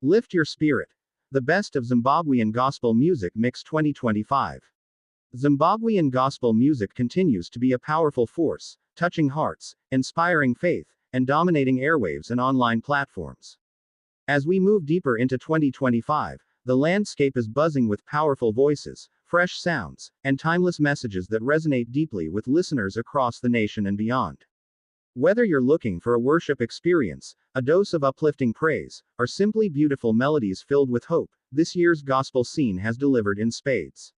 Lift your spirit. The best of Zimbabwean Gospel Music Mix 2025. Zimbabwean gospel music continues to be a powerful force, touching hearts, inspiring faith, and dominating airwaves and online platforms. As we move deeper into 2025, the landscape is buzzing with powerful voices, fresh sounds, and timeless messages that resonate deeply with listeners across the nation and beyond. Whether you're looking for a worship experience, a dose of uplifting praise, or simply beautiful melodies filled with hope, this year's gospel scene has delivered in spades.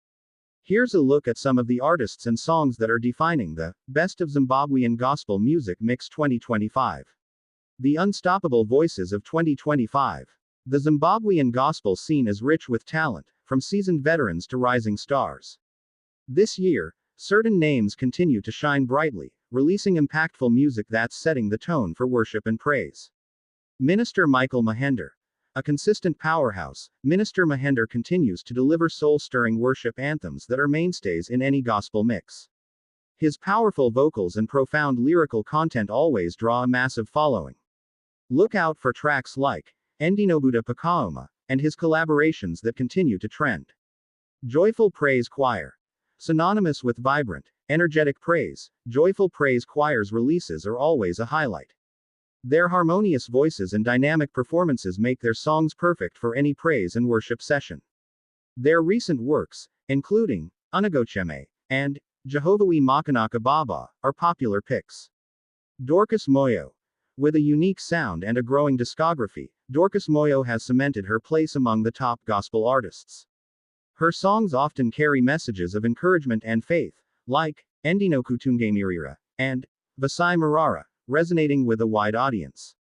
Here's a look at some of the artists and songs that are defining the best of Zimbabwean Gospel Music Mix 2025. The unstoppable voices of 2025. The Zimbabwean gospel scene is rich with talent, from seasoned veterans to rising stars. This year, certain names continue to shine brightly, releasing impactful music that's setting the tone for worship and praise. Minister Michael Mahender. A consistent powerhouse, Minister Mahender continues to deliver soul-stirring worship anthems that are mainstays in any gospel mix. His powerful vocals and profound lyrical content always draw a massive following. Look out for tracks like Endinobuda Pakaoma, and his collaborations that continue to trend. Joyful Praise Choir. Synonymous with vibrant, energetic praise, Joyful Praise Choir's releases are always a highlight. Their harmonious voices and dynamic performances make their songs perfect for any praise and worship session. Their recent works, including Unagocheme and Jehovahwe Makanaka Baba, are popular picks. Dorcas Moyo. With a unique sound and a growing discography, Dorcas Moyo has cemented her place among the top gospel artists. Her songs often carry messages of encouragement and faith, like Endinokutungemirira and Vasai Marara, resonating with a wide audience.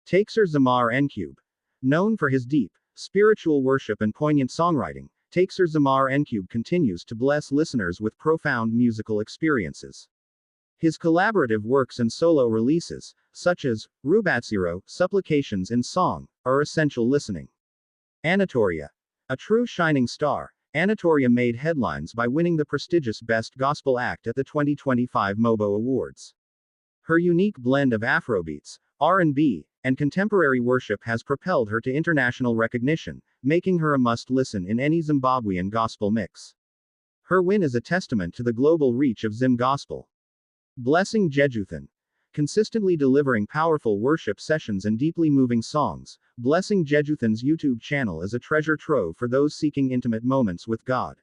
Taksir Zamar Ncube. Known for his deep, spiritual worship and poignant songwriting, Taksir Zamar Ncube continues to bless listeners with profound musical experiences. His collaborative works and solo releases, such as Rubatsiro, Supplications in Song, are essential listening. Anatoria. A true shining star, Anatoria made headlines by winning the prestigious Best Gospel Act at the 2025 MOBO Awards. Her unique blend of Afrobeats, R&B, and contemporary worship has propelled her to international recognition, making her a must-listen in any Zimbabwean gospel mix. Her win is a testament to the global reach of Zim Gospel. Blessing Jejuthan. Consistently delivering powerful worship sessions and deeply moving songs, Blessing Jejuthan's YouTube channel is a treasure trove for those seeking intimate moments with God.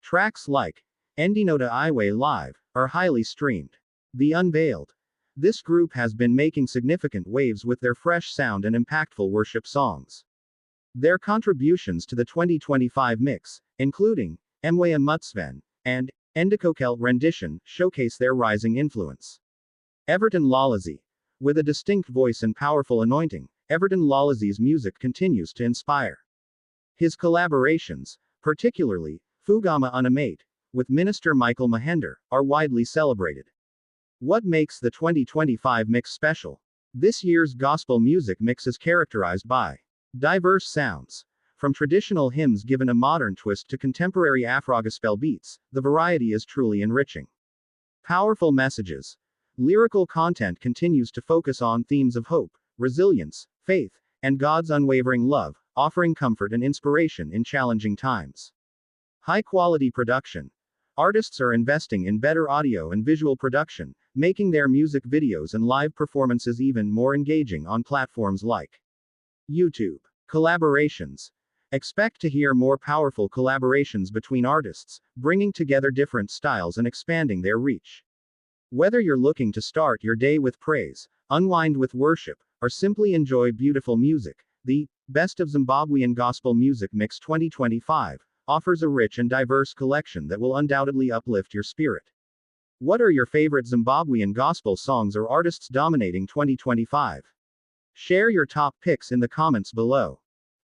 Tracks like Endinota Iwe Live are highly streamed. The Unveiled. This group has been making significant waves with their fresh sound and impactful worship songs. Their contributions to the 2025 mix, including Mwea Mutsven and Endikokel Rendition, showcase their rising influence. Everton Lalazi. With a distinct voice and powerful anointing, Everton Lalazi's music continues to inspire. His collaborations, particularly Fugama Unamate, with Minister Michael Mahender, are widely celebrated. What makes the 2025 mix special? This year's gospel music mix is characterized by diverse sounds. From traditional hymns given a modern twist to contemporary Afrogospel beats, the variety is truly enriching. Powerful messages. Lyrical content continues to focus on themes of hope, resilience, faith, and God's unwavering love, offering comfort and inspiration in challenging times. High-quality production. Artists are investing in better audio and visual production, making their music videos and live performances even more engaging on platforms like YouTube. Collaborations. Expect to hear more powerful collaborations between artists, bringing together different styles and expanding their reach. Whether you're looking to start your day with praise, unwind with worship, or simply enjoy beautiful music, the Best of Zimbabwean Gospel Music Mix 2025 offers a rich and diverse collection that will undoubtedly uplift your spirit. What are your favorite Zimbabwean gospel songs or artists dominating 2025? Share your top picks in the comments below.